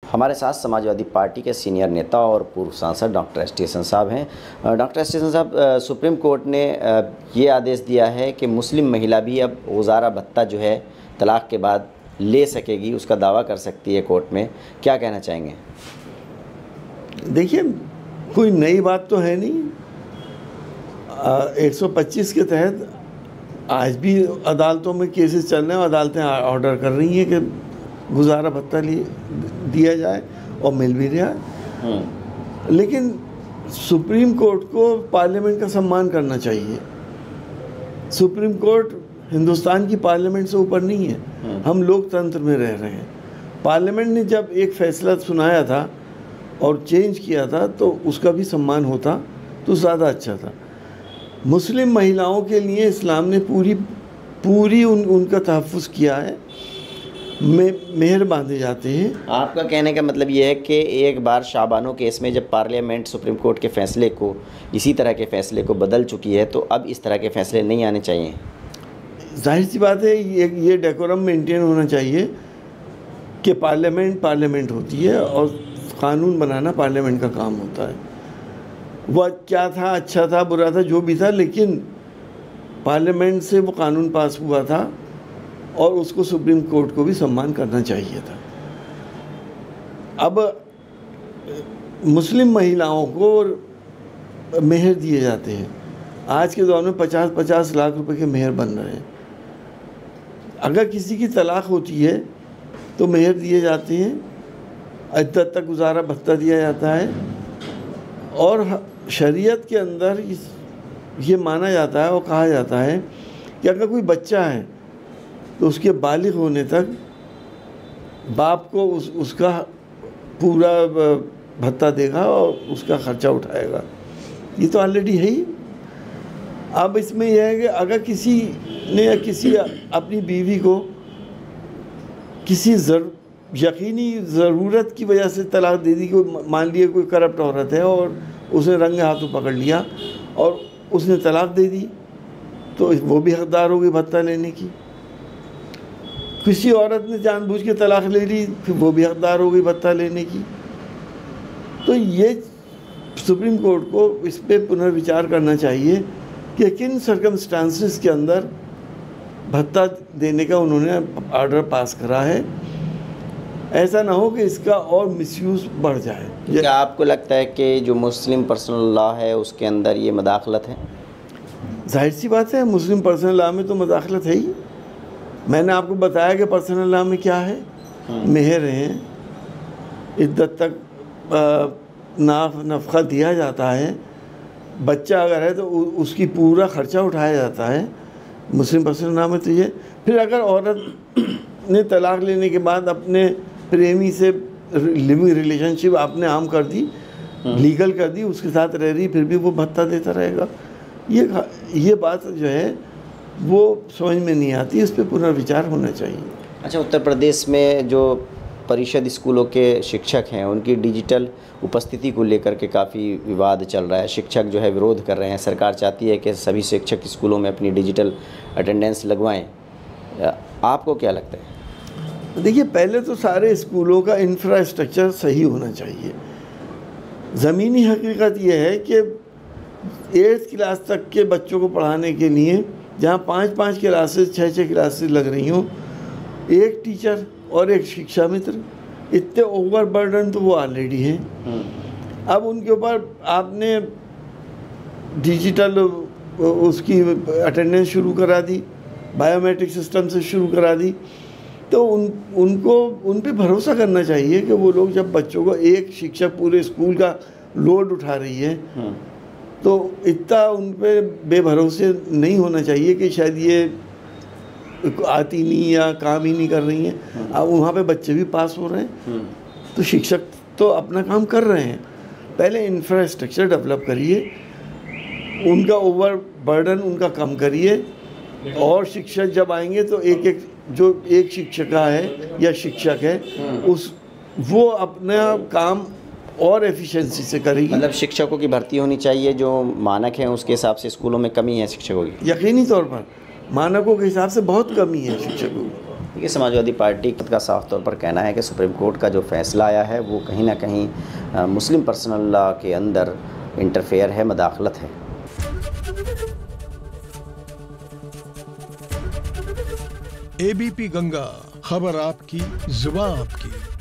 हमारे साथ समाजवादी पार्टी के सीनियर नेता और पूर्व सांसद डॉक्टर एस टी हसन साहब हैं। डॉक्टर एस टी हसन साहब, सुप्रीम कोर्ट ने ये आदेश दिया है कि मुस्लिम महिला भी अब गुजारा भत्ता जो है तलाक के बाद ले सकेगी, उसका दावा कर सकती है कोर्ट में। क्या कहना चाहेंगे? देखिए, कोई नई बात तो है नहीं। 125 के तहत आज भी अदालतों में केसेस चल रहे हैं, अदालतें ऑर्डर कर रही हैं कि गुजारा भत्ता दिया जाए और मिल भी रहा है। लेकिन सुप्रीम कोर्ट को पार्लियामेंट का सम्मान करना चाहिए। सुप्रीम कोर्ट हिंदुस्तान की पार्लियामेंट से ऊपर नहीं है। हम लोकतंत्र में रह रहे हैं। पार्लियामेंट ने जब एक फैसला सुनाया था और चेंज किया था तो उसका भी सम्मान होता तो ज़्यादा अच्छा था। मुस्लिम महिलाओं के लिए इस्लाम ने पूरी उनका तहफ़्फ़ुज़ किया है। मेहर बांधे जाते हैं। आपका कहने का मतलब ये है कि एक बार शाबानो केस में जब पार्लियामेंट सुप्रीम कोर्ट के फैसले को, इसी तरह के फैसले को बदल चुकी है, तो अब इस तरह के फैसले नहीं आने चाहिए। जाहिर सी बात है, ये डेकोरम मेंटेन होना चाहिए कि पार्लियामेंट होती है और कानून बनाना पार्लियामेंट का काम होता है। वह क्या था, अच्छा था, बुरा था, जो भी था, लेकिन पार्लियामेंट से वो कानून पास हुआ था और उसको सुप्रीम कोर्ट को भी सम्मान करना चाहिए था। अब मुस्लिम महिलाओं को मेहर दिए जाते हैं। आज के दौर में 50-50 लाख रुपए के मेहर बन रहे हैं। अगर किसी की तलाक होती है तो मेहर दिए जाते हैं, इद्दत तक गुजारा भत्ता दिया जाता है। और शरीयत के अंदर ये माना जाता है और कहा जाता है कि अगर कोई बच्चा है तो उसके बालिग होने तक बाप को उसका पूरा भत्ता देगा और उसका ख़र्चा उठाएगा। ये तो ऑलरेडी है ही। अब इसमें यह है कि अगर किसी ने या किसी अपनी बीवी को किसी यकीनी ज़रूरत की वजह से तलाक दे दी, कोई मान लिया कोई करप्ट औरत है और उसने रंगे हाथों पकड़ लिया और उसने तलाक दे दी, तो वो भी हकदार होगी भत्ता लेने की। किसी औरत ने जानबूझ के तलाक ले ली, फिर वो भी हकदार हो गई भत्ता लेने की। तो ये सुप्रीम कोर्ट को इस पर पुनर्विचार करना चाहिए कि किन सर्कमस्टांसेस के अंदर भत्ता देने का उन्होंने ऑर्डर पास करा है। ऐसा ना हो कि इसका और मिसयूज़ बढ़ जाए। क्या आपको लगता है कि जो मुस्लिम पर्सनल लॉ है उसके अंदर ये मदाखलत है? जाहिर सी बात है, मुस्लिम पर्सनल लॉ में तो मदाखलत है ही। मैंने आपको बताया कि पर्सनल लॉ में क्या है, मेहर हैं, इद्दत तक नफ़क़ा दिया जाता है। बच्चा अगर है तो उसकी पूरा ख़र्चा उठाया जाता है। मुस्लिम पर्सनल लॉ में तो ये। फिर अगर औरत ने तलाक लेने के बाद अपने प्रेमी से लिविंग रिलेशनशिप आपने आम कर दी, लीगल कर दी, उसके साथ रह रही, फिर भी वो भत्ता देता रहेगा। ये बात जो है वो समझ में नहीं आती। इस पर पुनर्विचार होना चाहिए। अच्छा, उत्तर प्रदेश में जो परिषद स्कूलों के शिक्षक हैं उनकी डिजिटल उपस्थिति को लेकर के काफ़ी विवाद चल रहा है। शिक्षक जो है विरोध कर रहे हैं। सरकार चाहती है कि सभी शिक्षक स्कूलों में अपनी डिजिटल अटेंडेंस लगवाएं। आपको क्या लगता है? देखिए, पहले तो सारे स्कूलों का इंफ्रास्ट्रक्चर सही होना चाहिए। ज़मीनी हकीकत यह है कि 8th क्लास तक के बच्चों को पढ़ाने के लिए जहाँ 5-5 क्लासेस 6-6 क्लासेस लग रही हों, एक टीचर और एक शिक्षा मित्र, इतने ओवरबर्डन तो वो ऑलरेडी हैं। अब उनके ऊपर आपने डिजिटल उसकी अटेंडेंस शुरू करा दी, बायोमेट्रिक सिस्टम से शुरू करा दी, तो उन पे भरोसा करना चाहिए कि वो लोग, जब बच्चों को एक शिक्षक पूरे स्कूल का लोड उठा रही है, तो इतना उन पे बेभरोसे नहीं होना चाहिए कि शायद ये आती नहीं या काम ही नहीं कर रही हैं। अब वहाँ पे बच्चे भी पास हो रहे हैं, तो शिक्षक तो अपना काम कर रहे हैं। पहले इंफ्रास्ट्रक्चर डेवलप करिए, उनका ओवरबर्डन उनका कम करिए, और शिक्षक जब आएंगे तो एक शिक्षिका है या शिक्षक है वो अपना काम और एफिशिएंसी से करेगी। मतलब शिक्षकों की भर्ती होनी चाहिए, जो मानक हैं उसके हिसाब से स्कूलों में कमी है शिक्षकों की। यकीनी तौर पर मानकों के हिसाब से बहुत कमी है शिक्षकों की। देखिए, समाजवादी पार्टी का साफ तौर पर कहना है कि सुप्रीम कोर्ट का जो फैसला आया है वो कहीं ना कहीं मुस्लिम पर्सनल लॉ के अंदर इंटरफेयर है, मदाखलत है। एबीपी गंगा, खबर आपकी, जुबान आपकी।